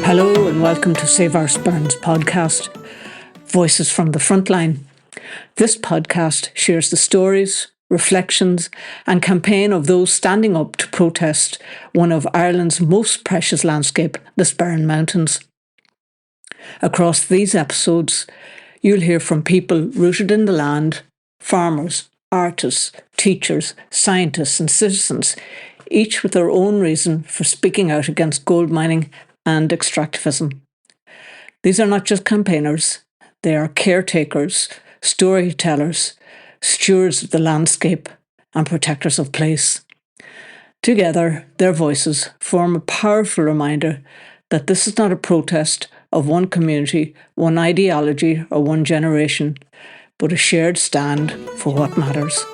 Hello and welcome to Save Our Sperrins podcast, Voices from the Frontline. This podcast shares the stories, reflections and campaign of those standing up to protest one of Ireland's most precious landscape, the Sperrin Mountains. Across these episodes, you'll hear from people rooted in the land, farmers, artists, teachers, scientists and citizens, each with their own reason for speaking out against gold mining and extractivism. These are not just campaigners, they are caretakers, storytellers, stewards of the landscape and protectors of place. Together, their voices form a powerful reminder that this is not a protest of one community, one ideology or one generation, but a shared stand for what matters.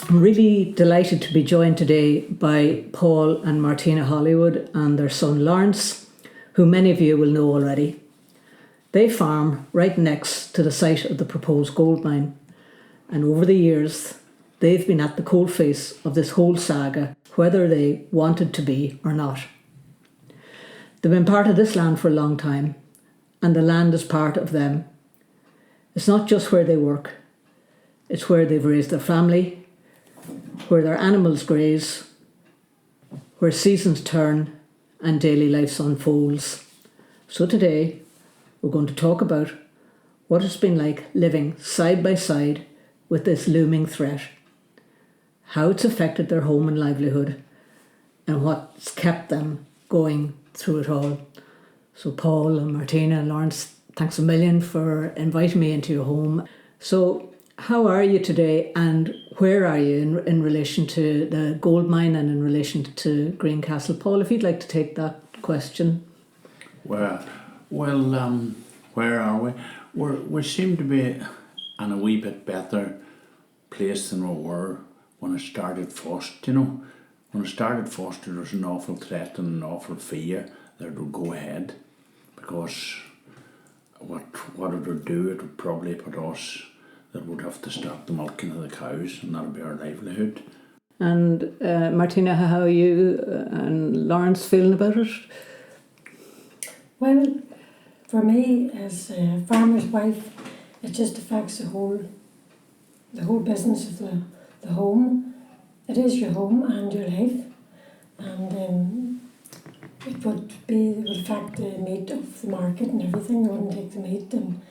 I'm really delighted to be joined today by Paul and Martina Hollywood and their son Lawrence, who many of you will know already. They farm right next to the site of the proposed gold mine, and over the years they've been at the coalface of this whole saga, whether they wanted to be or not. They've been part of this land for a long time, and the land is part of them. It's not just where they work, it's where they've raised their family, where their animals graze, where seasons turn and daily life unfolds. So today we're going to talk about what it's been like living side by side with this looming threat, how it's affected their home and livelihood, and what's kept them going through it all. So Paul and Martina and Lawrence, thanks a million for inviting me into your home. So how are you today, and where are you in relation to the gold mine and in relation to Greencastle? Paul, if you'd like to take that question. Well, where are we? We seem to be in a wee bit better place than we were when it started first, you know. When it started first, there was an awful threat and an awful fear that it would go ahead, because what it would do, it would probably put us that would have to stop the milking of the cows, and that would be our livelihood. And Martina, how are you and Lawrence feeling about it? Well, for me, as a farmer's wife, it just affects the whole business of the home. It is your home and your life, and it would affect the meat of the market and everything. They wouldn't take the meat, and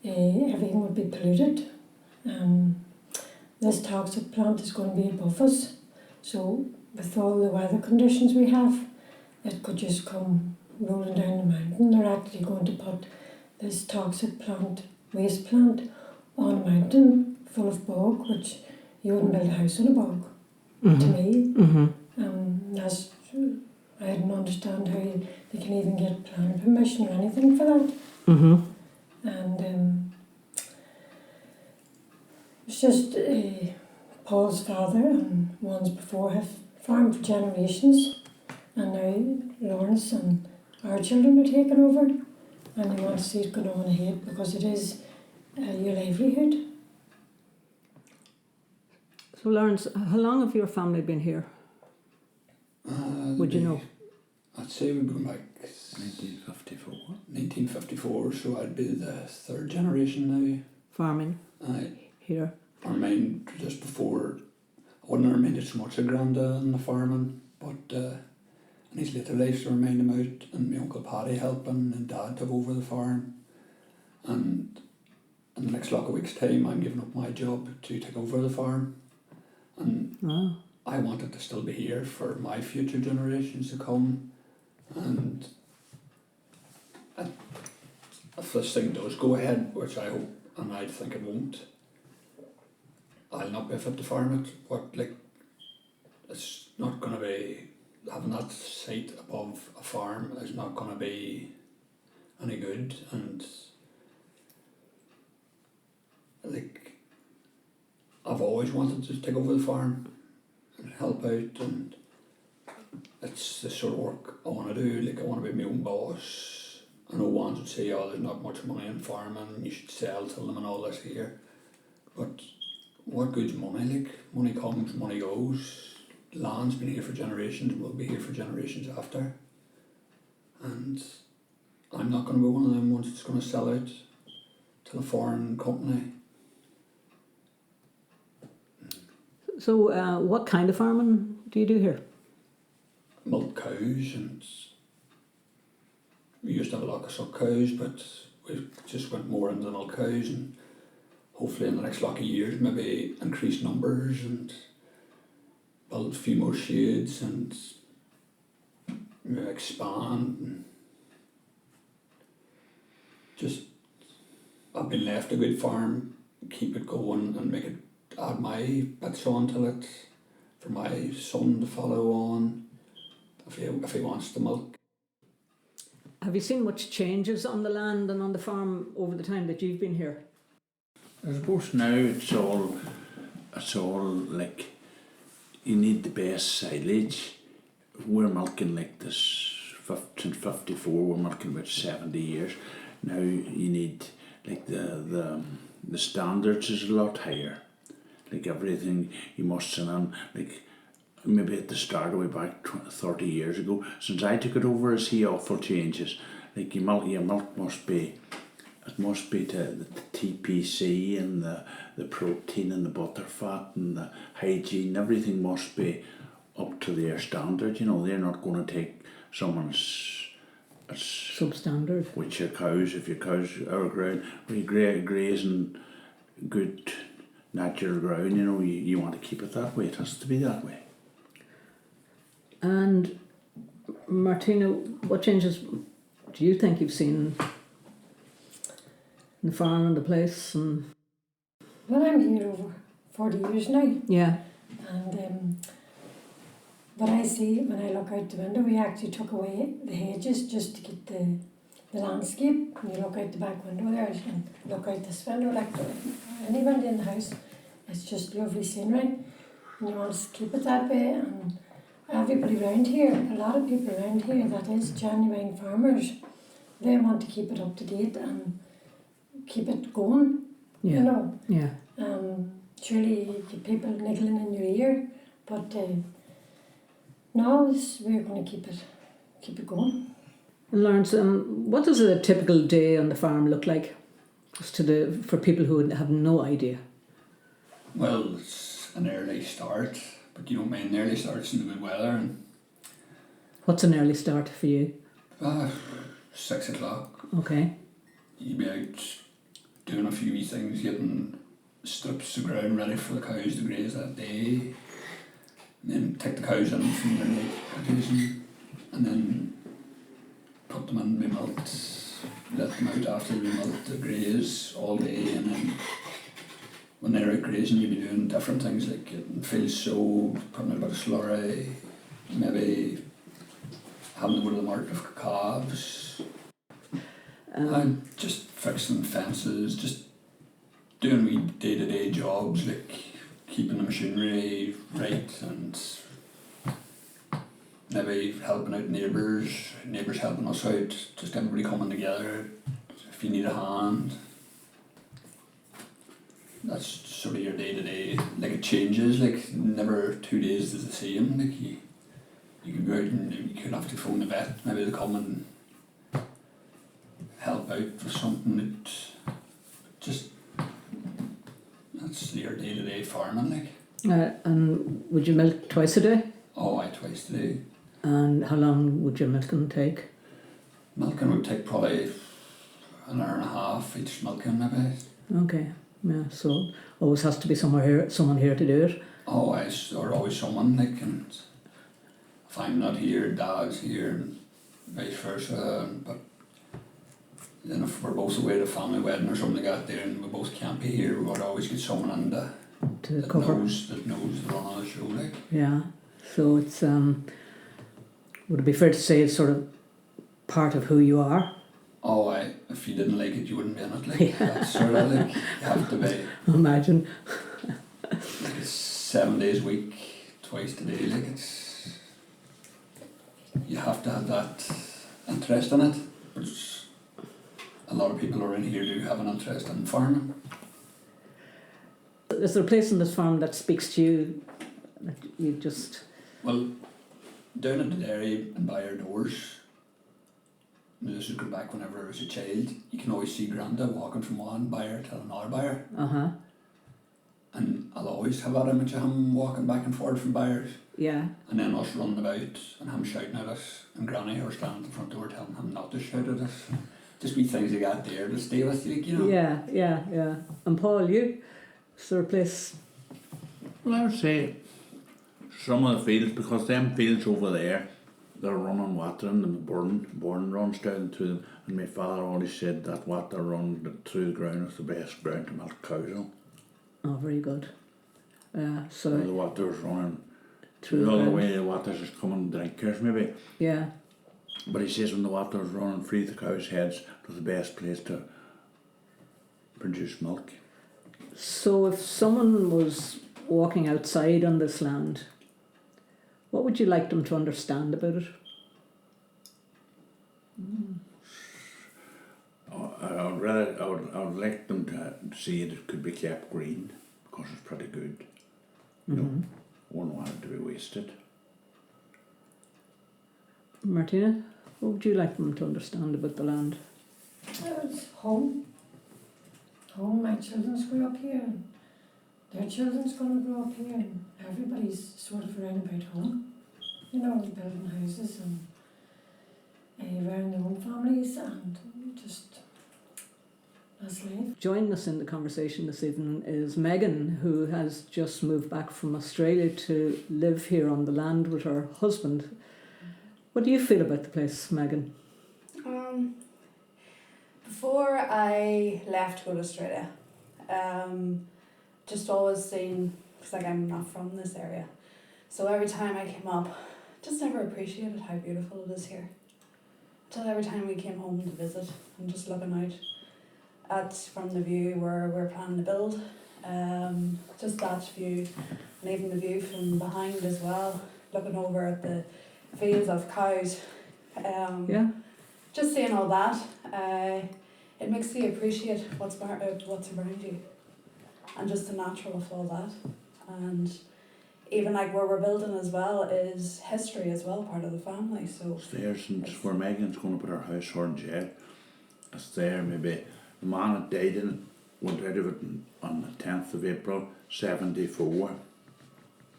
everything would be polluted. This toxic plant is going to be above us, so with all the weather conditions we have, it could just come rolling down the mountain. They're actually going to put this toxic plant, waste plant, on a mountain full of bog, which you wouldn't build a house on a bog, to me. Mm-hmm. I didn't understand how they can even get planning permission or anything for that. Mm-hmm. And it's just Paul's father and ones before have farmed for generations, and now Lawrence and our children are taking over, and they want to see it going on ahead because it is your livelihood. So Lawrence, how long have your family been here? Would you know? I'd say we'd go back 1954. 1954, so I'd be the third generation now. Farming here. I remained just before, I wouldn't have remained so much a granda in the farming, but in his later life I remained him out, and my Uncle Paddy helping, and Dad took over the farm. And in the next lot of weeks' time I'm giving up my job to take over the farm. And I wanted to still be here for my future generations to come. And if this thing does go ahead, which I hope and I think it won't, I'll not be fit to farm it. But it's not going to be, having that site above a farm is not going to be any good. And I've always wanted to take over the farm and help out, and it's the sort of work I want to do. I want to be my own boss. I know ones would say, oh, there's not much money in farming, you should sell to them and all this here. But what good's money? Money comes, money goes. land's been here for generations, will be here for generations after. And I'm not going to be one of them ones that's going to sell out to a foreign company. So what kind of farming do you do here? Milk cows, and we used to have a lot of suck cows, but we just went more into the milk cows, and hopefully in the next lot of years maybe increase numbers and build a few more sheds and maybe expand. And just, I've been left a good farm, keep it going and make it, add my bits onto it for my son to follow on if he wants the milk. Have you seen much changes on the land and on the farm over the time that you've been here? I suppose now it's all like you need the best silage. We're milking like this since 54. We're milking about 70 years. Now you need like the standards is a lot higher. Like everything you must send on, like maybe at the start way back 30 years ago. Since I took it over, I see awful changes. Like your milk must be. It must be to the TPC and the protein and the butter fat and the hygiene. Everything must be up to their standard. You know, they're not going to take someone's Substandard. which your cows, if your cows are grazing good natural ground, you know, you want to keep it that way. It has to be that way. And Martina, what changes do you think you've seen in the farm and the place? And Well, I'm here over 40 years now, yeah, and what I see when I look out the window, we actually took away the hedges just to get the landscape. When you look out the back window there and look out this window, like any window in the house, it's just lovely scenery. And you want to keep it that way. And everybody around here, a lot of people around here that is genuine farmers, they want to keep it up to date and keep it going, yeah, you know. yeah. Surely you get people niggling in your ear, but no, we're going to keep it going. And Lawrence, what does a typical day on the farm look like? Just for people who have no idea. Well, it's an early start, but you don't mind early starts in the good weather. And What's an early start for you? 6 o'clock, Okay. you'd be out doing a few wee things, getting strips of ground ready for the cows to graze that day, and then take the cows in from their night grazing, and then put them in to be milked, let them out after they milked to graze all day, and then when they're out grazing you'd be doing different things like getting fields sowed, putting a bit of slurry, maybe having to go to the market for calves, and just fixing fences, just doing wee day-to-day jobs like keeping the machinery right, and maybe helping out neighbours helping us out, just everybody coming together if you need a hand. That's sort of your day-to-day, like it changes, like never 2 days is the same, like you could go out and you could have to phone the vet, maybe they come and help out with something that just, that's your day-to-day farming, like. And would you milk twice a day? Oh, aye, twice a day. And how long would your milking take? Milking would take probably an hour and a half each milking maybe. Okay, yeah. So always has to be someone here to do it. Oh, there's always someone, like, and if I'm not here, Dad's here, and vice versa. But then if we're both away at a family wedding or something like that there, and we both can't be here, we would always get someone in To cover. knows the run of the show, like. Yeah. So it's would it be fair to say it's sort of part of who you are? Oh, if you didn't like it, you wouldn't be in it, like. Yeah. That's sort of like, you have to be. Imagine. Like it's 7 days a week, twice a day, like it's, you have to have that interest in it, which a lot of people around here do have an interest in farming. Is there a place on this farm that speaks to you that you just Well, down at the dairy and by our doors, this is going back whenever I was a child, you can always see Granda walking from one buyer to another buyer. Uh-huh. And I'll always have that image of him walking back and forth from buyers. Yeah. And then us running about and him shouting at us, and Granny or standing at the front door telling him not to shout at us. Just be things like that there to stay with you, you know. Yeah. And Paul, you? Is there a place? Well, I would say some of the fields, because them fields over there, they're running water and the burn runs down through them. And my father always said that water run through the ground is the best ground to milk cows on. Oh, very good. So And the water's running through the other ground. way, the water's just coming drinkers maybe. Yeah. But he says when the water's running through the cows' heads, it's the best place to produce milk. So if someone was walking outside on this land, what would you like them to understand about it? I would like them to see it could be kept green because it's pretty good. You know, I wouldn't want it to be wasted. Martina, what would you like them to understand about the land? It's home. Home, my children's grew up here. And their children's going to grow up here. And everybody's sort of around about home. You know, building houses and around their own families and just that's life. Joining us in the conversation this evening is Megan, who has just moved back from Australia to live here on the land with her husband. What do you feel about the place, Megan? Before I left to go to Australia, just always seen, because like I'm not from this area, so every time I came up, just never appreciated how beautiful it is here. Until every time we came home to visit and just looking out at from the view where we're planning to build, just that view, and even the view from behind as well, looking over at the fields of cows. Yeah. Just seeing all that, it makes you appreciate what's around you, and just the natural of all that, and even like where we're building as well is history as well, part of the family. So It's there since where Megan's going to put her house on jail. It's there maybe. The man that died in it went out of it on the 10th of April 74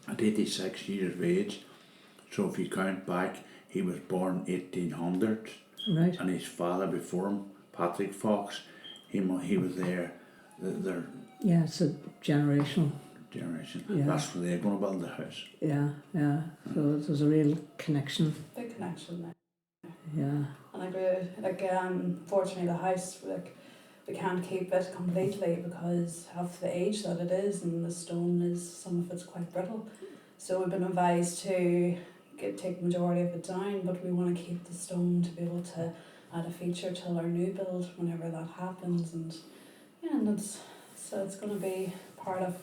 at 86 years of age. So if you count back, he was born 1800. Right. And his father before him, Patrick Fox, he was there. Their Yeah, it's a generational. generation. Yeah. That's where they're going to build the house. Yeah. So there's a real connection. big connection there. Yeah. And fortunately the house, we can't keep it completely because of the age that it is, and the stone is, some of it's quite brittle. So we've been advised to take the majority of it down, but we want to keep the stone to be able to add a feature till our new build whenever that happens, and it's going to be part of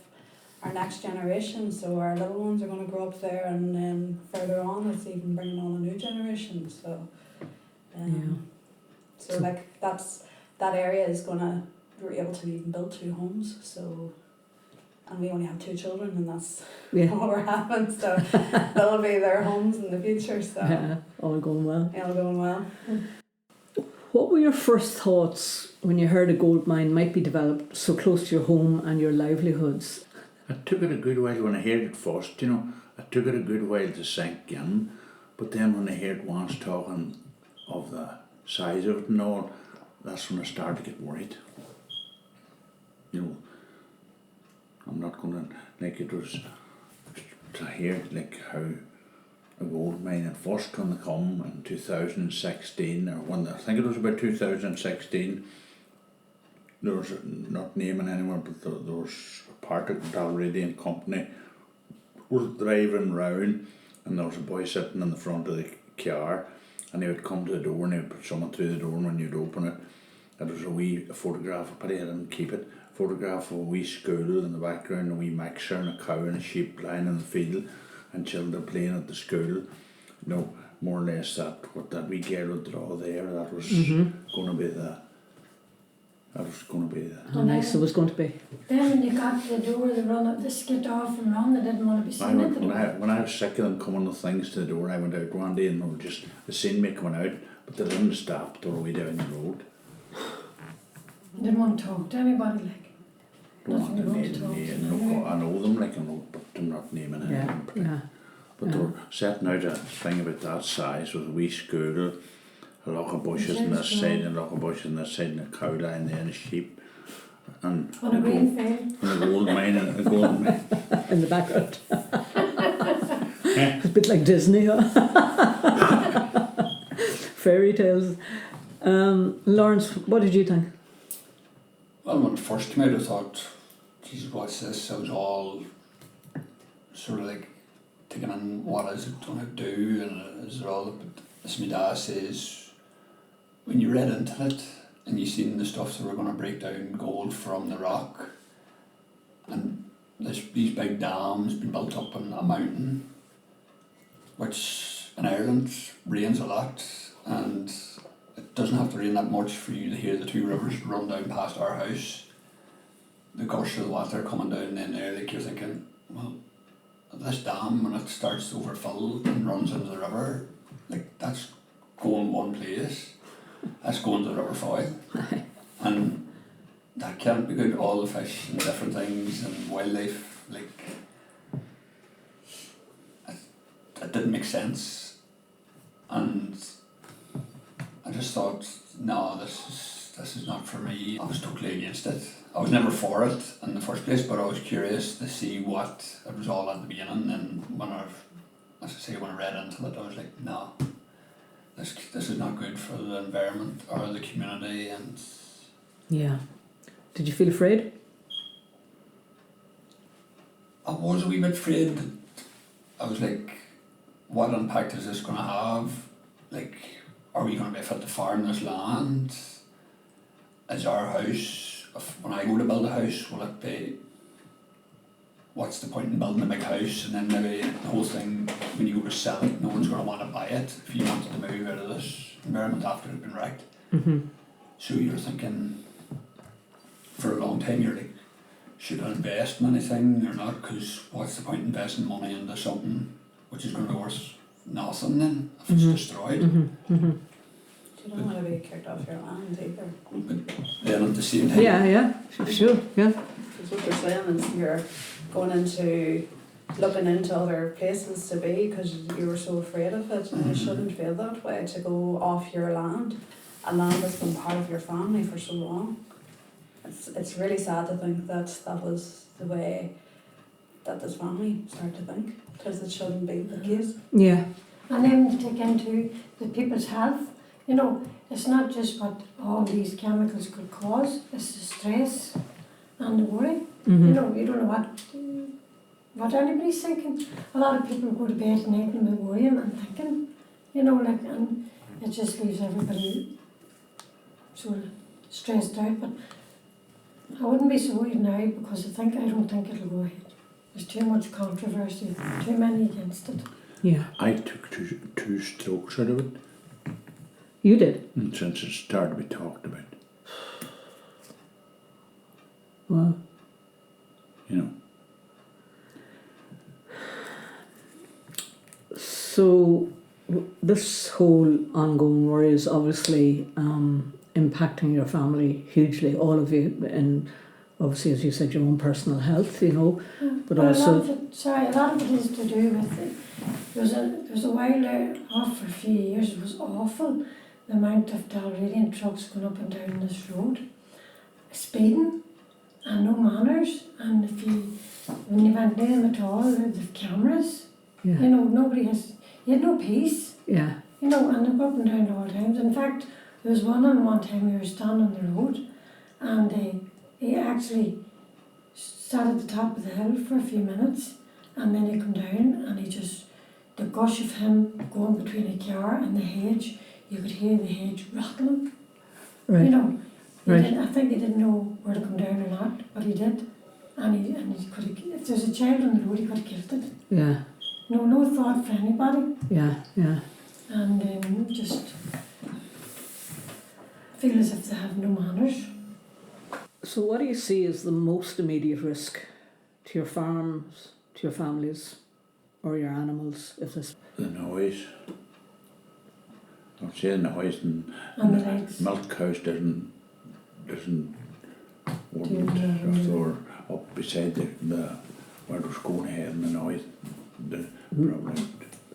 our next generation. So our little ones are going to grow up there, and then further on it's even bringing on a new generation. So that area is going to be able to even build 2 homes. So. And we only have 2 children, and that's what we're having. So that'll be their homes in the future. So Yeah, all going well. all going well. What were your first thoughts when you heard a gold mine might be developed so close to your home and your livelihoods? It took it a good while when I heard it first, you know. It took it a good while to sink in. But then when I heard once talking of the size of it and all, that's when I started to get worried. You know, I'm not going to, it was to hear how a gold mine had first going to come in 2016, or when I think it was about 2016, there was, not naming anyone, but there was a particle radiant company was driving round, and there was a boy sitting in the front of the car, and he would come to the door and he would put someone through the door, and when you'd open it, there was a photograph, I put it and keep it, photograph of a wee school in the background, a wee mixer and a cow and a sheep lying in the field, and children playing at the school. You know, more or less what that wee girl would draw there, that was going to be the. How nice it was going to be. Then when you got to the door, they skid off and run. They didn't want to be seen at the door. When I was sick of them coming with things to the door, I went out one day and they seen me coming out, but they didn't stop. They were way down the road. Didn't want to talk to anybody, like. Don't want to Nothing to talk to name. I know them, like, but I'm not naming Yeah, anyone. yeah. But they were setting out a thing about that size with a wee school, a lot of bushes on this side, and a lot of bushes on this side, and a cow line there, and a sheep. And On a green field. and a gold mine, and a gold mine. In the background. It's a bit like Disney, huh? Fairy tales. Lawrence, what did you think? Well, when it first came out, I thought, Jesus, what's this? I was all sort of like thinking in what is it going to do, and is it all, but as my dad says, when you read into it and you seen the stuff that were going to break down gold from the rock, and these big dams been built up on a mountain, which in Ireland rains a lot, and it doesn't have to rain that much for you to hear the two rivers run down past our house. The gush of the water coming down in there, like you're thinking, well, this dam, when it starts to overfill and runs into the river, like that's going one place, that's going to the river foil. And that can't be good. All the fish and different things and wildlife, like, it didn't make sense. And I just thought, no, this is not for me. I was totally against it. I was never for it in the first place, but I was curious to see what it was all at the beginning. And when I read into it, I was like, no, this is not good for the environment or the community. And Yeah. Did you feel afraid? I was a wee bit afraid. I was like, what impact is this going to have? Like, are we going to be fit to farm this land? Is our house, when I go to build a house, will it be, what's the point in building a big house and then maybe the whole thing, when you go to sell it, no one's going to want to buy it if you wanted to move out of this environment after it's been wrecked. Mm-hmm. So you're thinking, for a long time, you're like, should I invest in anything or not? Because what's the point in investing money into something which is going to be worth nothing then if it's destroyed? Mm-hmm. Mm-hmm. You don't want to be kicked off your land either. But then at the same time, Yeah, sure, yeah. Because what they're saying is you're looking into other places to be because you were so afraid of it, and you shouldn't feel that way to go off your land, a land that's been part of your family for so long. It's really sad to think that was the way that this family started to think, because it shouldn't be the case. Yeah. And then to take into the people's health, you know, it's not just what all these chemicals could cause, it's the stress and the worry. Mm-hmm. You know, you don't know what anybody's thinking. A lot of people go to bed at night and they're worrying and thinking, you know, like, and it just leaves everybody sort of stressed out. But I wouldn't be so worried now because I don't think it'll go ahead. There's too much controversy, too many against it. Yeah. I took two strokes out of it, You did? and since it started to be talked about, Wow. you know. So this whole ongoing worry is obviously impacting your family hugely, all of you, and obviously, as you said, your own personal health, you know, but Well, also... a lot of it is to do with it. There was a while there, off for a few years, it was awful, the amount of Dalradian trucks going up and down this road, speeding, and no manners, and when you went near them at all, the cameras, Yeah. you know, you had no peace, Yeah. you know, and they go up and down at all times. In fact, there was one time we were standing on the road, and he actually sat at the top of the hill for a few minutes, and then he come down, and the gush of him going between a car and the hedge, you could hear the hedge rattling. Right. You know, Right. I think he didn't know where to come down or not, but he did. And he could have, if there's a child on the road, he could have killed it. Yeah. No thought for anybody. Yeah. And just feel as if they have no manners. So what do you see as the most immediate risk to your farms, to your families, or your animals if this... The noise. I'd say the noise and And the legs. milk cows wouldn't if they were up beside the where it was going ahead and the noise. The probably.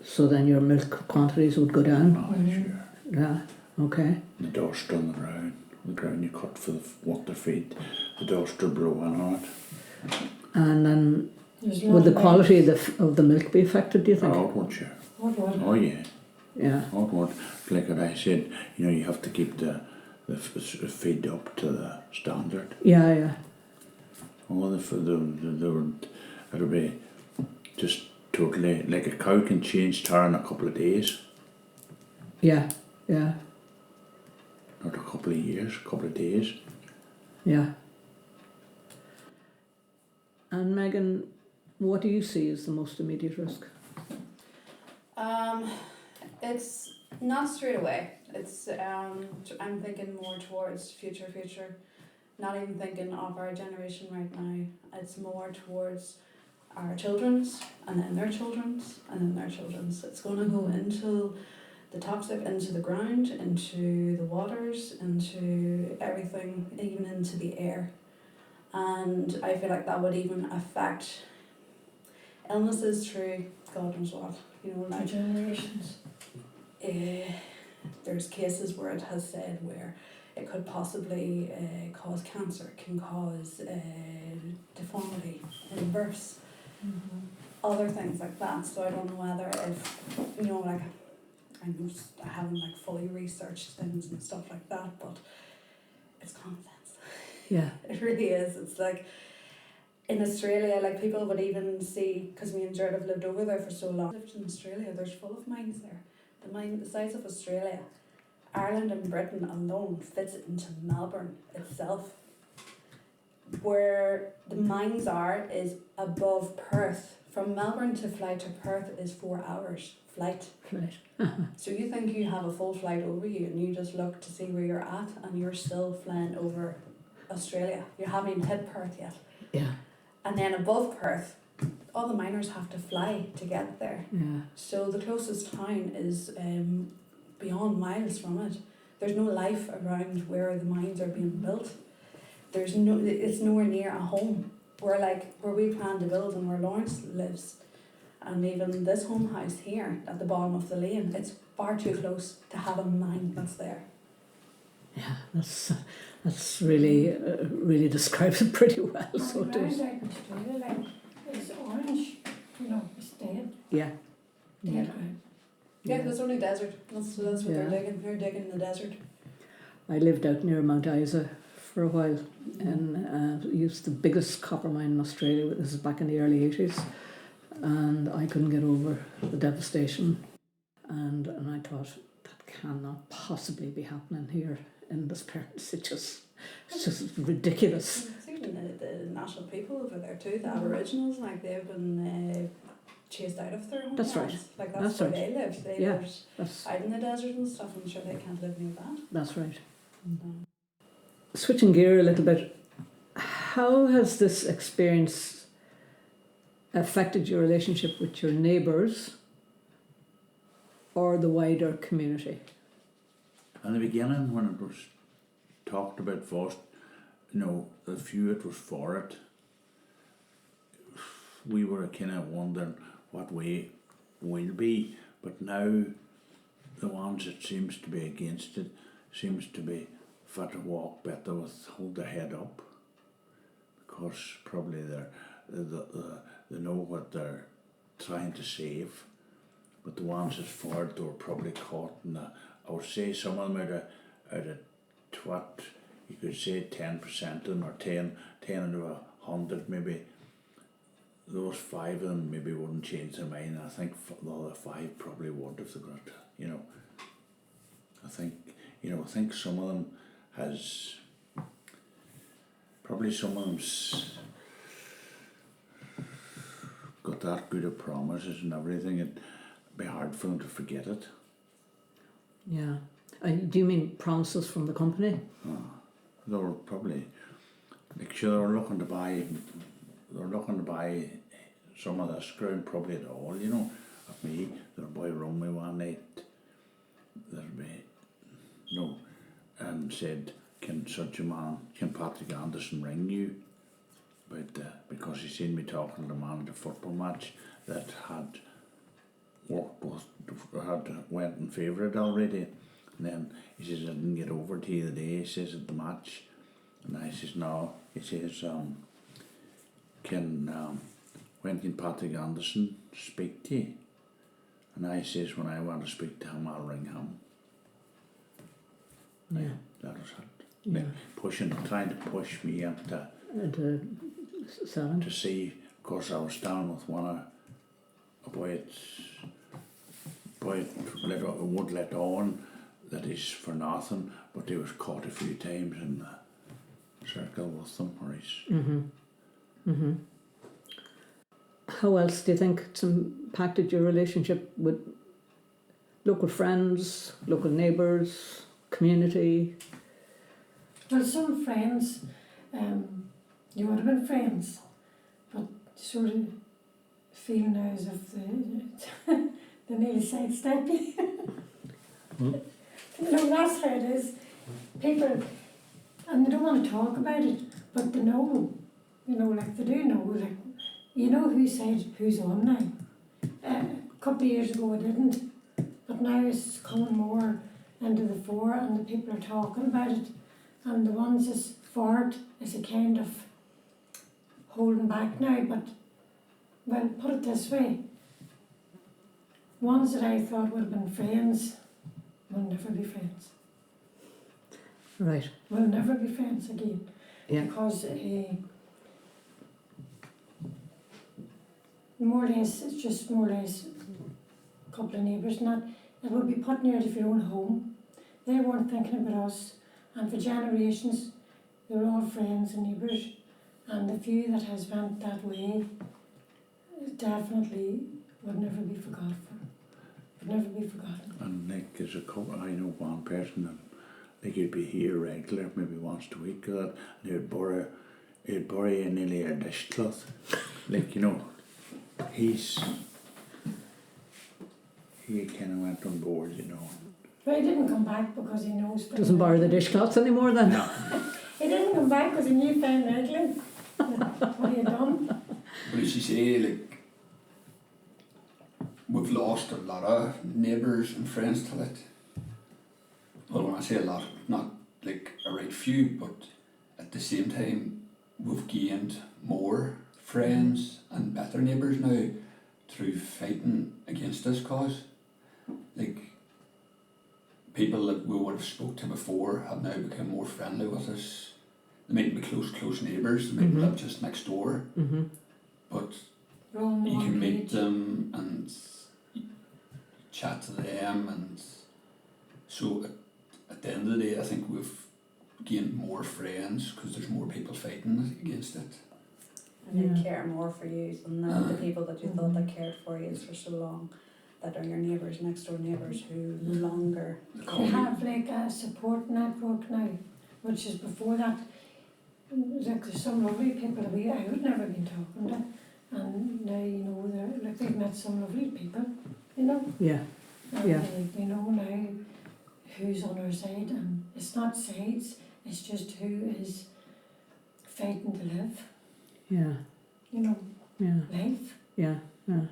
So then your milk quantities would go down? Oh, sure. Yeah, okay. The dust on the ground you cut for the water feed, the dust are blowing on it. And then There's would the lots of quality legs. of the milk be affected, do you think? Oh, it would, sure. What would? Oh, yeah. Yeah, Oh, it would. Like what I said, you have to keep the feed up to the standard. yeah. Oh, it'll be just totally, like a cow can change tar in a couple of days, Yeah, not a couple of years, a couple of days. yeah. And Megan, what do you see as the most immediate risk? It's not straight away. It's I'm thinking more towards future. Not even thinking of our generation right now. It's more towards our children's, and then their children's, and then their children's. It's going to go into the toxic, into the ground, into the waters, into everything, even into the air. And I feel like that would even affect illnesses through God knows what. Our generations. There's cases where it has said where it could possibly cause cancer, can cause deformity in births, other things like that. So I don't know whether if, I haven't fully researched things and stuff like that, but it's common sense. Yeah, It really is. It's like in Australia, people would even see, because me and Jared have lived over there for so long. Lived in Australia, there's full of mines there. The size of Australia, Ireland and Britain alone fits into Melbourne itself. Where the mines are is above Perth. From Melbourne to fly to Perth is 4 hours flight. right. So you think you have a full flight over you and you just look to see where you're at and you're still flying over Australia. You haven't even hit Perth yet. Yeah, And then above Perth, all the miners have to fly to get there. yeah. So the closest town is beyond miles from it. There's no life around where the mines are being built. It's nowhere near a home. Where we plan to build and where Lawrence lives, and even this home house here at the bottom of the lane, it's far too close to have a mine that's there. Yeah, that's really really describes it pretty well. So it Around is. out in Australia, it's orange, it's dead. Yeah, Dead ground. Yeah, there's only desert. That's what Yeah. they're digging. They're digging in the desert. I lived out near Mount Isa for a while and used the biggest copper mine in Australia. This is back in the early 80s, and I couldn't get over the devastation. And I thought, that cannot possibly be happening here in the Sperrins. It's just ridiculous. It's even the national people over there too, the Aboriginals, they've been chased out of their homelands. That's right. That's That's where right. they live. They Yeah, live that's out in the desert and stuff. I'm sure they can't live near that. that's right. Switching gear a little bit, how has this experience affected your relationship with your neighbours or the wider community? In the beginning, when it was talked about first, the few it was for it, we were kind of wondering what way we'll be. But now, the ones that seems to be against it seems to be fit to walk better with hold their head up, because probably they know what they're trying to save. But the ones that's for it, they were probably caught in the, I would say some of them out of what you could say 10% of them, or 10 out of 100 maybe. Those 5 of them maybe wouldn't change their mind. I think the other 5 probably would if they got it. I think some of them has probably some of them's got that good of promises and everything. It'd be hard for them to forget it. Yeah. Do you mean promises from the company? They were probably like sure they were looking to buy some of this ground probably at all, you know. Of me, their boy rung me one night, and said, can such a man, can Patrick Anderson ring you? But because he seen me talking to the man at a football match that had went in favourite already. And then he says, I didn't get over to you the day, he says, at the match. And I says, no. He says, when can Patrick Anderson speak to you? And I says, when I want to speak to him, I'll ring him. Yeah. That was it. Yeah. Trying to push me into selling. to see. Of course, I was down with a boy would let on that he's for nothing, but he was caught a few times in the circle with them, or he's. How else do you think it's impacted your relationship with local friends, local neighbours, community? Well, some friends, you would have been friends, but sort of feel now as if they nearly sidestep you. No, that's how it is. People, and they don't want to talk about it, but they know, like they do know, like, you know whose side who's on now. A couple of years ago I didn't, but now it's coming more into the fore and the people are talking about it, and the ones that's for it is a kind of holding back now, but, well, put it this way, ones that I thought would have been friends will never be friends. Right. Will never be friends again. Yeah. Because more or less, it's just more or less a couple of neighbours and that. It would be putting you out of your own home. They weren't thinking about us, and for generations they were all friends and neighbours, and the few that has went that way definitely would never be forgotten. Would never be forgotten. And like there's a couple, I know one person, and like he'd be here regular, maybe once a week, or that, and he'd borrow you nearly a dishcloth, like he kind of went on board, But he didn't come back because he knows. Doesn't borrow the dishcloths anymore then? No. He didn't come back because he knew fine regularly what he had done. But as you say, like, we've lost a lot of neighbours and friends to it. Well, when I say a lot, not like a right few, but at the same time, we've gained more friends and better neighbours now through fighting against this cause. Like, people that we would have spoke to before have now become more friendly with us. They might be close neighbours, they might live just next door, but We're all on the you one can meet page. them and chat to them, and so at the end of the day I think we've gained more friends because there's more people fighting against it. And they care more for you than the people that you thought that cared for you for so long, that are your neighbours, next door neighbours who no longer. They have like a support network now, which is before that. Like there's some lovely people that I would never been talking to, and now they're like they've met some lovely people, Yeah. and Yeah. they know now who's on our side, and it's not sides, it's just who is fighting to live, Yeah. Yeah. life. Yeah. Yeah.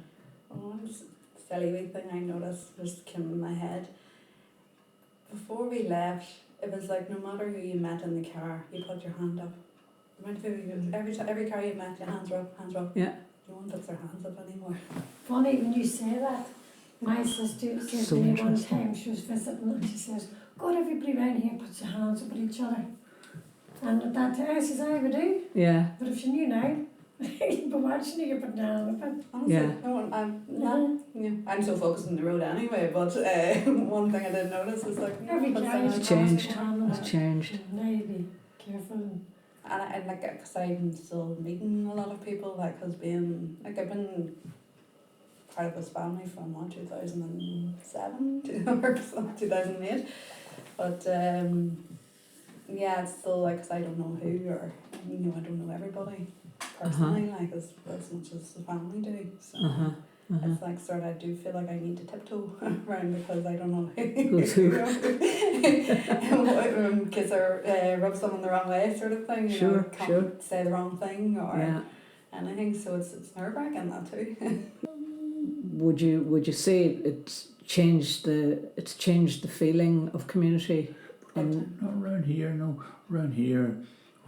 Oh, it's a silly wee thing I noticed just came in my head. Before we left, it was like no matter who you met in the car, you put your hand up. Every car you met, your hands were up. Yeah. No one puts their hands up anymore. Funny when you say that. My sister said So to me one interesting. time, she was visiting, and she says, God, everybody around here puts their hands up at each other. And at that time I says, I would do. Yeah. But if she knew now, you'd be watching it, you'd put down up it. Honestly, Yeah. no, I'm so focused on the road anyway, but one thing I did notice is like Every puts guy their is hands It's up. changed. It's It's changed. Now you be careful. And I like, because I'm still meeting a lot of people, like, has been, like, I've been part of this family from 2007 or 2008, but yeah, it's still like, 'cause I don't know who, or you know, I don't know everybody personally, like as much as the family do. So it's like sort of, I do feel like I need to tiptoe around because I don't know Who's who. in case I rub someone the wrong way, sort of thing. You know, can't say the wrong thing or anything. So it's nerve wracking, that too. Would you say it's changed the feeling of community? Not around here, no. Around here,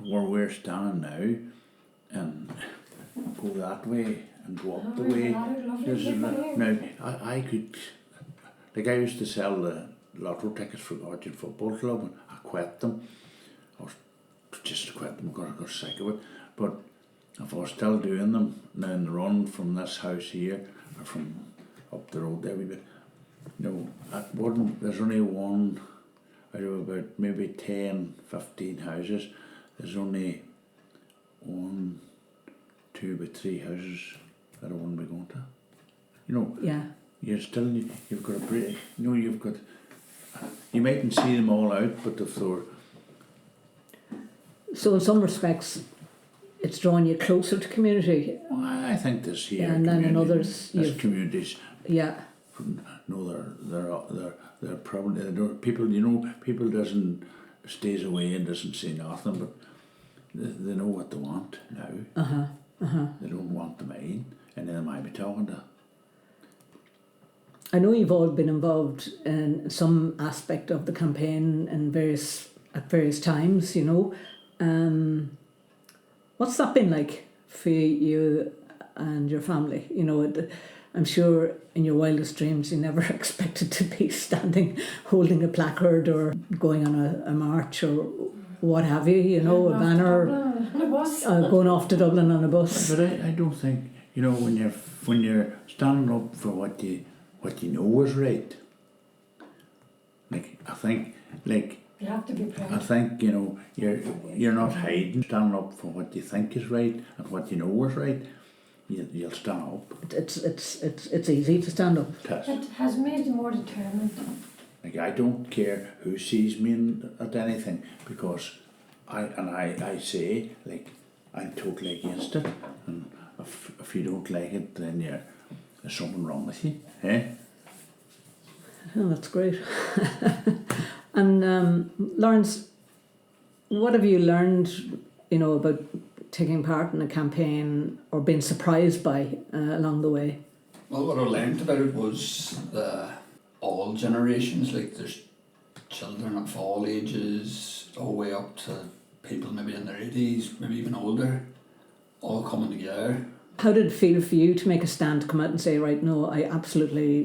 where we're standing now, and go that way and go up the way. Now, I could, like I used to sell the lotto tickets for Guardian Football Club, and I quit them. I was just quit them because I got sick of it. But if I was still doing them, now in the run from this house here, or from up the road there a wee bit, no, there's only one out of about maybe 10, 15 houses, there's only 1, 2, but 3 houses that I wouldn't be going to. You know, you've got a break, you know, you mightn't see them all out, but if they're... So in some respects, it's drawing you closer to community. Well, I think this here, and then in others, communities. Yeah. No, they're probably people. You know, people doesn't stays away and doesn't say nothing, but they know what they want now. They don't want the mine, and then I might be talking to. I know you've all been involved in some aspect of the campaign at various times. You know, what's that been like for you and your family? You know, I'm sure in your wildest dreams you never expected to be standing holding a placard or going on a march or what have you, you know, a banner, going off to Dublin on a bus. But I don't think, you know, when you're standing up for what you know is right, like I think, like You have to be proud. I think, you know, you're not hiding, standing up for what you think is right and what you know is right. You'll stand up. It's easy to stand up. It has made you more determined. Like I don't care who sees me at anything, because I say, like, I'm totally against it, and if you don't like it, then there's something wrong with you, eh? Oh, that's great. And Lawrence, what have you learned, you know, about taking part in a campaign or being surprised by along the way? Well, what I learned about it was all generations, like there's children of all ages, all the way up to people maybe in their 80s, maybe even older, all coming together. How did it feel for you to make a stand, to come out and say, right, no, I absolutely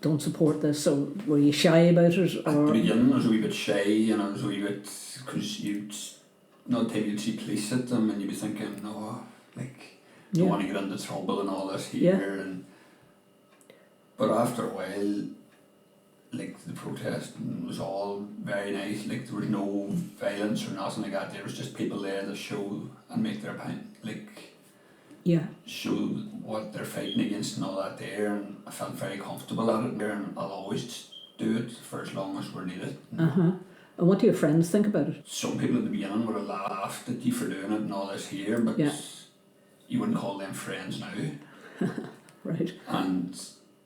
don't support this? So were you shy about it? At the beginning I was a wee bit shy, you know, I was a wee bit, because you'd see police at them and you'd be thinking, no, like, don't want to get into trouble and all this here. But after a while, like, the protesting was all very nice, like there was no violence or nothing like that. There was just people there to show and make their point, like, show what they're fighting against and all that there, and I felt very comfortable at it there, and I'll always do it for as long as we're needed. And what do your friends think about it? Some people at the beginning would have laughed at you for doing it and all this here, but you wouldn't call them friends now. Right. And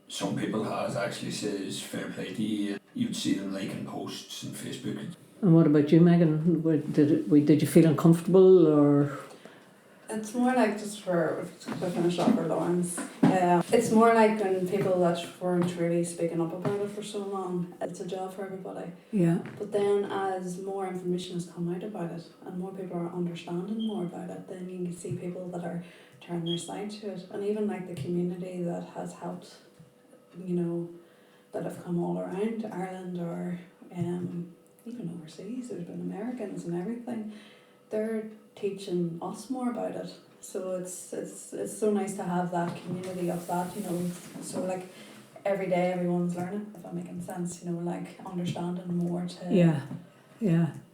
some people has actually says fair play to you. You'd see them liking posts on Facebook. And what about you, Megan? Did you feel uncomfortable or? It's more like, just to finish off for Lawrence, it's more like when people that weren't really speaking up about it for so long, it's a job for everybody. Yeah. But then as more information has come out about it and more people are understanding more about it, then you can see people that are turning their side to it. And even like the community that has helped, you know, that have come all around Ireland or even overseas, there's been Americans and everything, they're teaching us more about it. So it's so nice to have that community of that, you know. So like every day everyone's learning, if that making sense, you know, like understanding more to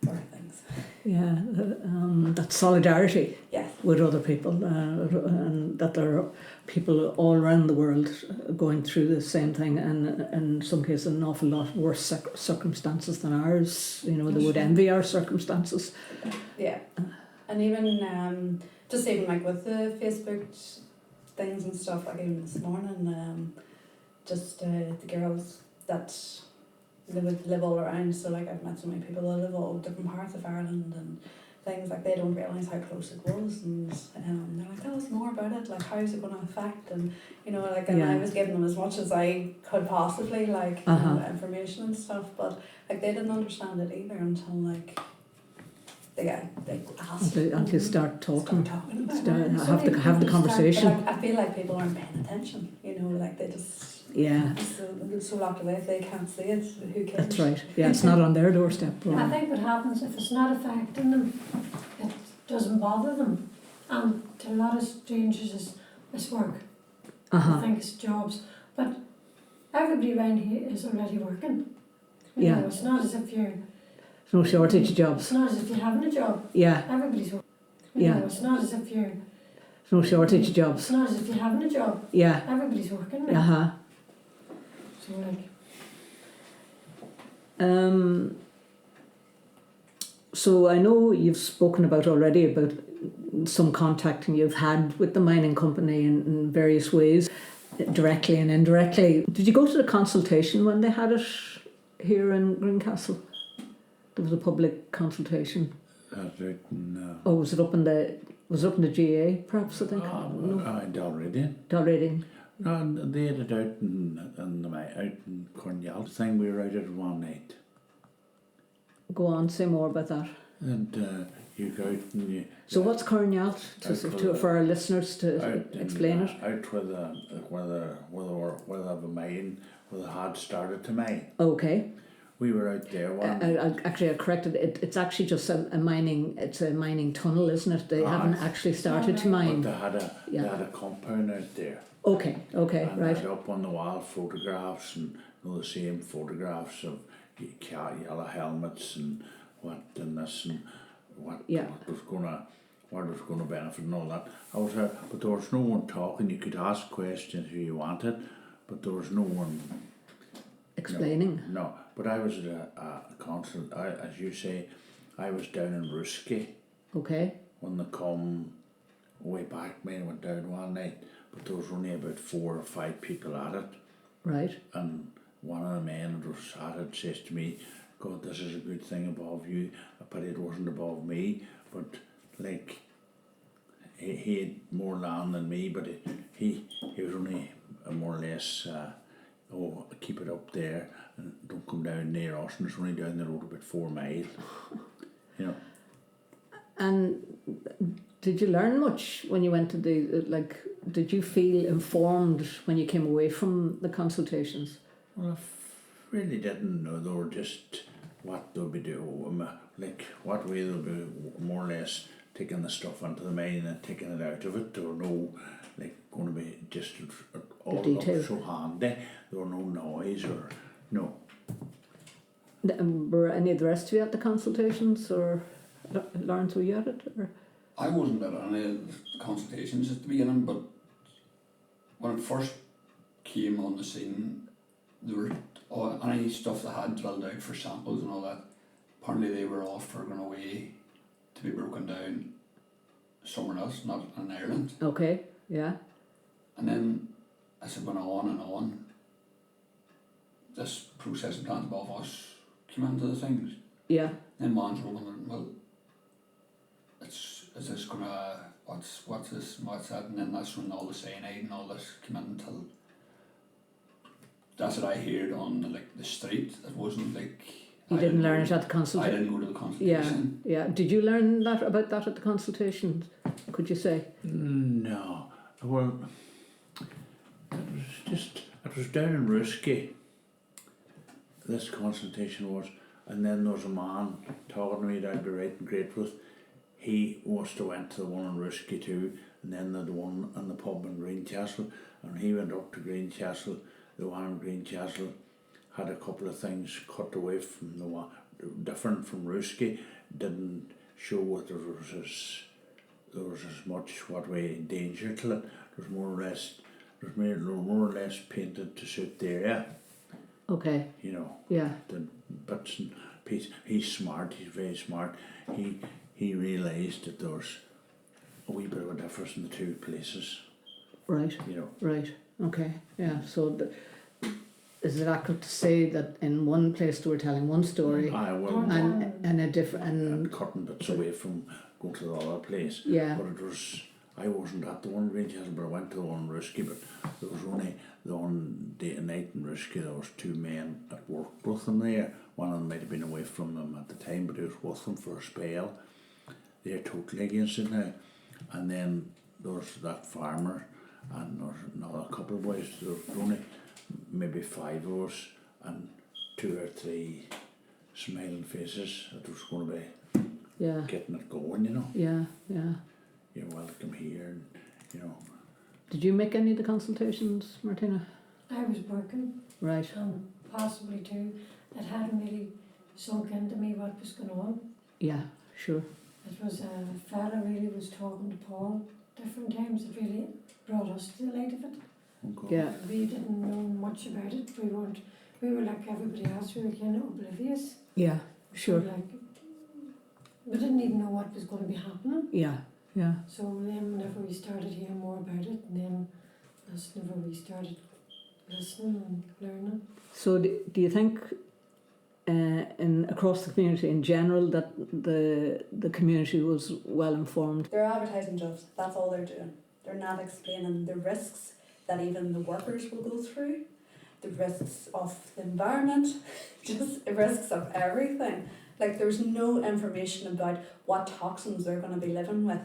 for things. That's solidarity. Yes. with other people, and that there are people all around the world going through the same thing, and in some cases an awful lot worse circumstances than ours. You know, they would envy our circumstances. Yeah. And even just even like with the Facebook things and stuff, like even this morning, just the girls that they would live all around. So like I've met so many people that live all different parts of Ireland and things, like they don't realise how close it was, and they're like, tell us more about it, like how's it going to affect, and you know, like, and Yeah. I was giving them as much as I could possibly, like, you know, information and stuff, but like they didn't understand it either until like they asked Until you start talking, about it. have the conversation. Like, I feel like people aren't paying attention, you know, like they just they're so locked away if they can't see it, who cares? That's right. Yeah, it's not on their doorstep. I think what happens if it's not affecting them, it doesn't bother them. And to a lot of strangers, it's work. I think it's jobs. But everybody around here is already working. You know, it's not as if you're... There's no shortage of jobs. It's not as if you're having a job. Yeah. Everybody's working. You know, it's not as if you're... There's no shortage of jobs. It's not as if you're having a job. Yeah. Everybody's working. Right? So like... So I know you've spoken about already about some contacting you've had with the mining company in various ways, directly and indirectly. Did you go to the consultation when they had it here in Greencastle? There was a public consultation. No. Oh, was it up in the GA perhaps, I think? Dalreading. No, they had it out in Cornwall. The thing we were out at one night. Go on, say more about that. And you go out and you... So what's Cornwall, for our listeners to explain it? Out where the mine, where they had started to mine. Okay. We were out there one. I corrected it. It's actually just a mining. It's a mining tunnel, isn't it? They haven't actually started to mine. But they had a compound out there. Okay, and right. Up on the wall, photographs, and the same photographs of yellow helmets and what and this and what was gonna benefit and all that. But there was no one talking. You could ask questions if you wanted, but there was no one explaining. No, but I was at a concert. As you say, I was down in Ruski. Okay. When they come way back, men went down one night, but there was only about 4 or 5 people at it. Right. And one of the men that was at it says to me, God, this is a good thing above you. But it wasn't above me, but like he had more land than me, but he was only more or less keep it up there and don't come down near us, and it's only down the road about 4 miles. You know. And did you learn much when you went to did you feel informed when you came away from the consultations? Well, I really didn't know. They were just what they'll be doing, like what way they'll be more or less taking the stuff into the mine and taking it out of it. There were no going to be just all up so handy. There were no noise or no. Were any of the rest of you at the consultations, or Lawrence, were you at it? Or? I wasn't at any of the consultations at the beginning, but when it first came on the scene, there were any stuff that had drilled out for samples and all that. Apparently they were off or going away to be broken down somewhere else, not in Ireland. Okay, yeah. And then as it went on and on, this processing plant above us came into the things. Yeah. Then ones were wondering, well, is this gonna what's that? And then that's when all the cyanide and all this came in until that's what I heard on the street. It wasn't like you didn't learn it at the consultation. I didn't go to the consultation. Yeah. Did you learn about that at the consultation? Could you say? No. Well, it was down in Ruski. This consultation was, and then there was a man talking to me that I'd be right and great with. He must have went to the one in Ruski too, and then the one in the pub in Greencastle, and he went up to Greencastle. The one in Greencastle had a couple of things cut away from the one, different from Ruski, didn't show what there was there was as much what way danger to it. There's more or less painted to suit the area, Okay. you know. Yeah. The bits and pieces. He's smart. He's very smart. He realised that there was a wee bit of a difference in the two places. Right. You know. Right. Okay. Yeah. So is it accurate to say that in one place they were telling one story I will. and a different And cutting bits away from going to the other place. Yeah. But it was, I wasn't at the one Rangers, but I went to the one Risky, but there was only the one day and night in Risky. There was two men at work with them there. One of them might have been away from them at the time, but he was with them for a spell. They're totally against it now. And then there was that farmer, and there was another couple of boys. There was only maybe 5 of us, and 2 or 3 smiling faces. It was going to be yeah. getting it going, you know. Yeah. Yeah. You're welcome here, and you know. Did you make any of the consultations, Martina? I was working, Right. possibly too. It hadn't really sunk into me what was going on. Yeah. Sure. It was a fella really was talking to Paul different times. It really brought us to the light of it. Okay. Yeah. We didn't know much about it. We were like everybody else. We were kind of oblivious. Yeah. Sure. Like, we didn't even know what was going to be happening. Yeah. Yeah. So then whenever we started hearing more about it, and then that's whenever we started listening and learning. So do you think in across the community in general that the community was well informed? They're advertising jobs, that's all they're doing. They're not explaining the risks that even the workers will go through, the risks of the environment, just the risks of everything. Like there's no information about what toxins they're going to be living with,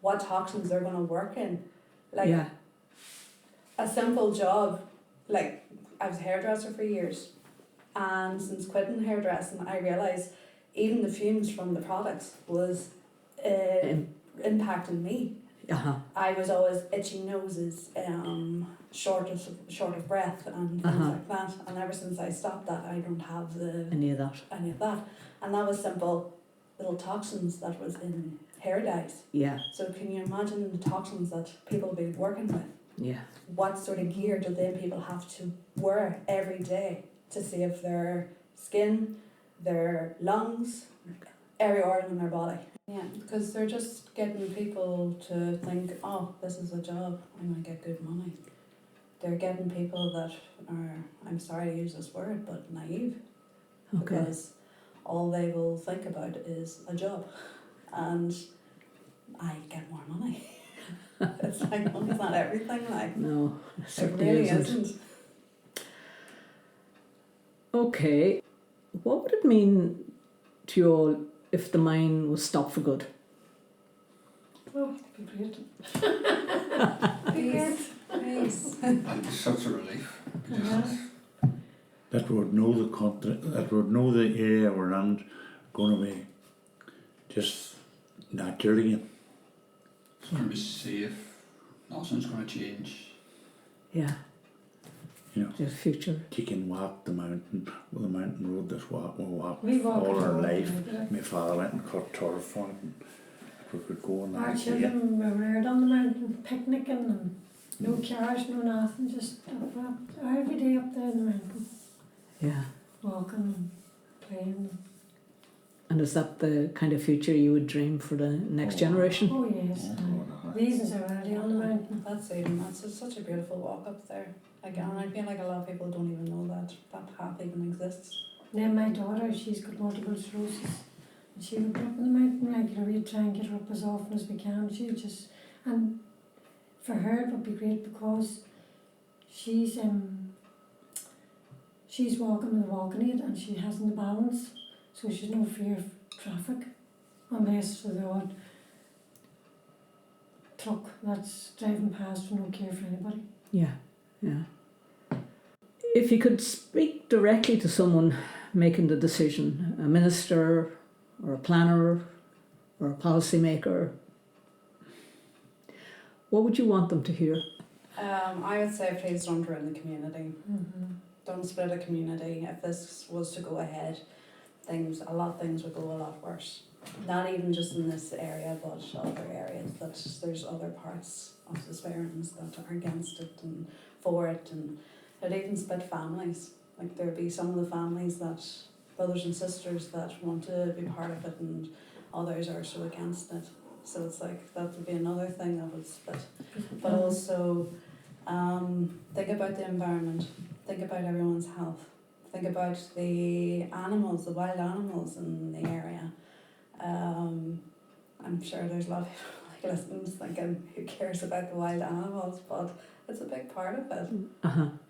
what toxins they're going to work in. Like Yeah. a simple job, like I was a hairdresser for years, and since quitting hairdressing I realised even the fumes from the products was impacting me. Uh-huh. I was always itchy noses, short of breath and things like that, and ever since I stopped that I don't have Any of that? and that was simple little toxins that was in hair dyes. Yeah. So can you imagine the toxins that people be working with? Yeah. What sort of gear do them people have to wear every day to save their skin, their lungs, every organ in their body? Yeah, because they're just getting people to think, oh, this is a job, I'm going to get good money. They're getting people that are, I'm sorry to use this word, but naive. Okay. Because all they will think about is a job. And I get more money. It's like, money's not everything, like. No, it It certainly really isn't. isn't. Okay. What would it mean to you all if the mine was stopped for good? Oh, it'd be great. Peace. Peace. It'd be such a relief. That would know the country, that would know the area we're in, going to be just natural again. It's going to be safe. Nothing's going to change. Yeah. You know, The future. you can walk the mountain road. This walk we walked We walk all the our road, life. yeah. My father went and cut turf on it, and we could go on Our that. children were reared on the mountain, picnicking and no cars, no nothing, just every day up there in the mountain, Yeah. walking and playing. And is that the kind of future you would dream for the next generation? Oh yes, reasons are already on the mountain. That's it, and that's such a beautiful walk up there. Again, I feel like a lot of people don't even know that path even exists. And then my daughter, she's got multiple sclerosis, and she would go up in the mountain regularly. We'd try and get her up as often as we can. She just, and for her it would be great because she's walking with a walking aid and she hasn't the balance, so she's no fear of traffic unless for the odd truck that's driving past with no care for anybody. Yeah. Yeah. If you could speak directly to someone making the decision, a minister or a planner or a policymaker, what would you want them to hear? I would say please don't ruin the community. Mm-hmm. Don't split a community. If this was to go ahead, a lot of things would go a lot worse. not even just in this area, but other areas, that there's other parts of the Sperrins that are against it and for it, and it even split families. Like there'd be some of the families that, brothers and sisters, that want to be part of it, and others are so against it. So it's like that would be another thing that would split. But also, think about the environment, think about everyone's health, think about the animals, the wild animals in the area. I'm sure there's a lot of people like listening thinking, who cares about the wild animals? But it's a big part of it.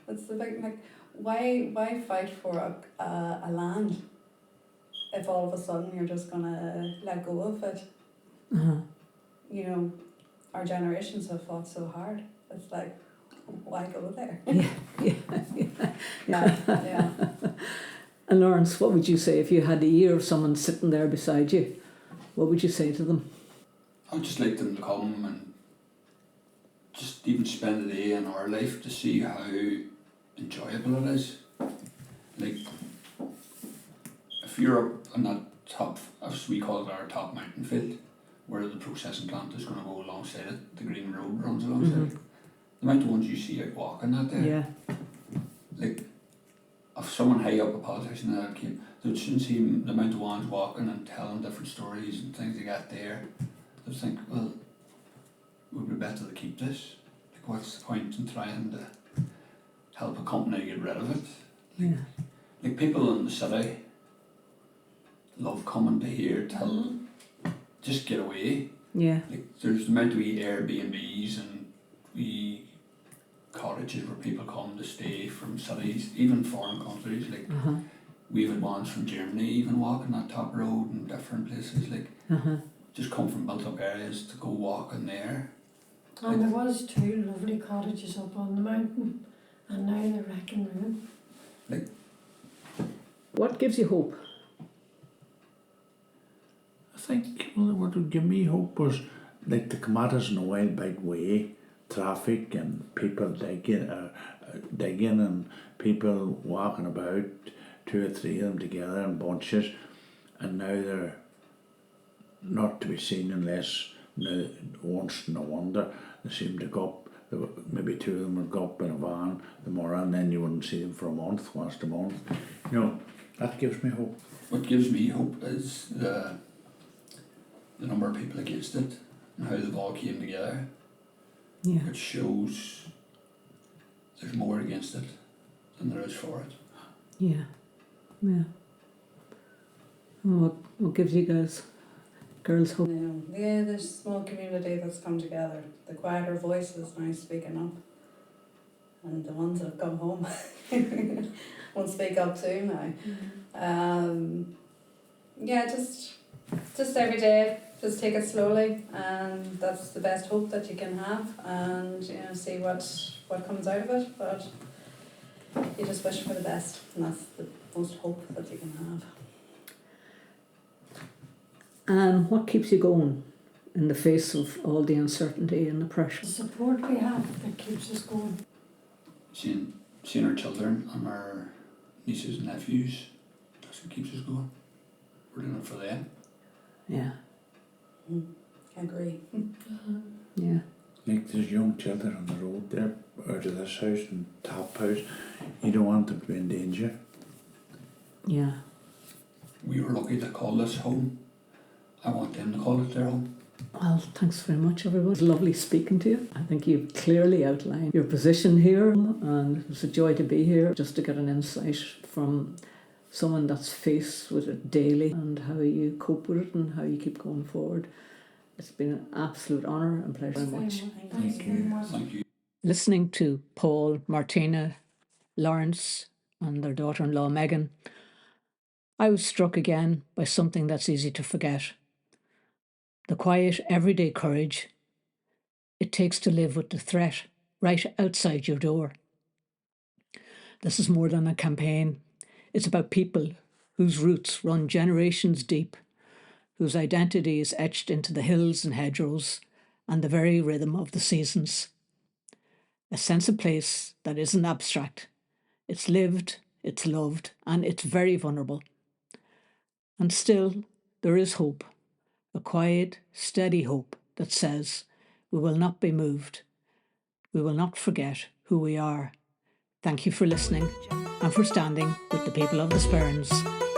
It's the big, like, why fight for a land if all of a sudden you're just gonna let go of it? You know, our generations have fought so hard. It's like, why go there? Yeah. And Lawrence, what would you say if you had a year of someone sitting there beside you? What would you say to them? I would just like them to come and just even spend a day in our life to see how enjoyable it is. Like, if you're up on that top, as we call it, our top mountain field, where the processing plant is going to go alongside it, the green road runs alongside it, the amount of ones you see out walking that day. Yeah. Like, if someone high up, a politician that came, they would soon see the amount of ones walking and telling different stories and things they got there. They would think, well, it would be better to keep this. Like, what's the point in trying to help a company get rid of it? Yeah. Like, people in the city love coming to here, just get away. Yeah. Like, there's the amount of wee Airbnbs and wee cottages where people come to stay from cities, even foreign countries. Like, we've had ones from Germany even walking that top road and different places. Like, just come from built up areas to go walking there. And there was 2 lovely cottages up on the mountain, and now they're wreck and ruin. Like, what gives you hope? I think, well, what would give me hope was like the come at us in a wild big way, traffic and people digging and people walking about, 2 or 3 of them together in bunches, and now they're not to be seen unless once in a wonder they seem to go up. Maybe 2 of them would go up in a van tomorrow, and then you wouldn't see them for a month, once a month. You know, that gives me hope. what gives me hope is the number of people against it and how they've all came together. Yeah. It shows there's more against it than there is for it. Yeah. Yeah. What gives you girls hope? Yeah, there's a small community that's come together. The quieter voices now speaking up, and the ones that have come home won't speak up too now. Yeah, just every day, just take it slowly, and that's the best hope that you can have, and see what comes out of it. But you just wish for the best, and that's the most hope that you can have. And what keeps you going in the face of all the uncertainty and the pressure? The support we have that keeps us going. Seeing our children and our nieces and nephews, that's what keeps us going. We're doing it for them. Yeah. I agree. Yeah. Like there's young children on the road there, out of this house and top house. You don't want them to be in danger. Yeah. We were lucky to call this home. I want them to call it their home. Well, thanks very much, everyone. It was lovely speaking to you. I think you've clearly outlined your position here, and it was a joy to be here just to get an insight from someone that's faced with it daily and how you cope with it and how you keep going forward. It's been an absolute honour and pleasure very much. Thank you. Thank you. Listening to Paul, Martina, Lawrence and their daughter-in-law Megan, I was struck again by something that's easy to forget. The quiet, everyday courage it takes to live with the threat right outside your door. This is more than a campaign. It's about people whose roots run generations deep, whose identity is etched into the hills and hedgerows and the very rhythm of the seasons. A sense of place that isn't abstract. It's lived, it's loved, and it's very vulnerable. And still, there is hope. a quiet, steady hope that says, we will not be moved. We will not forget who we are. Thank you for listening and for standing with the people of the Sperrins.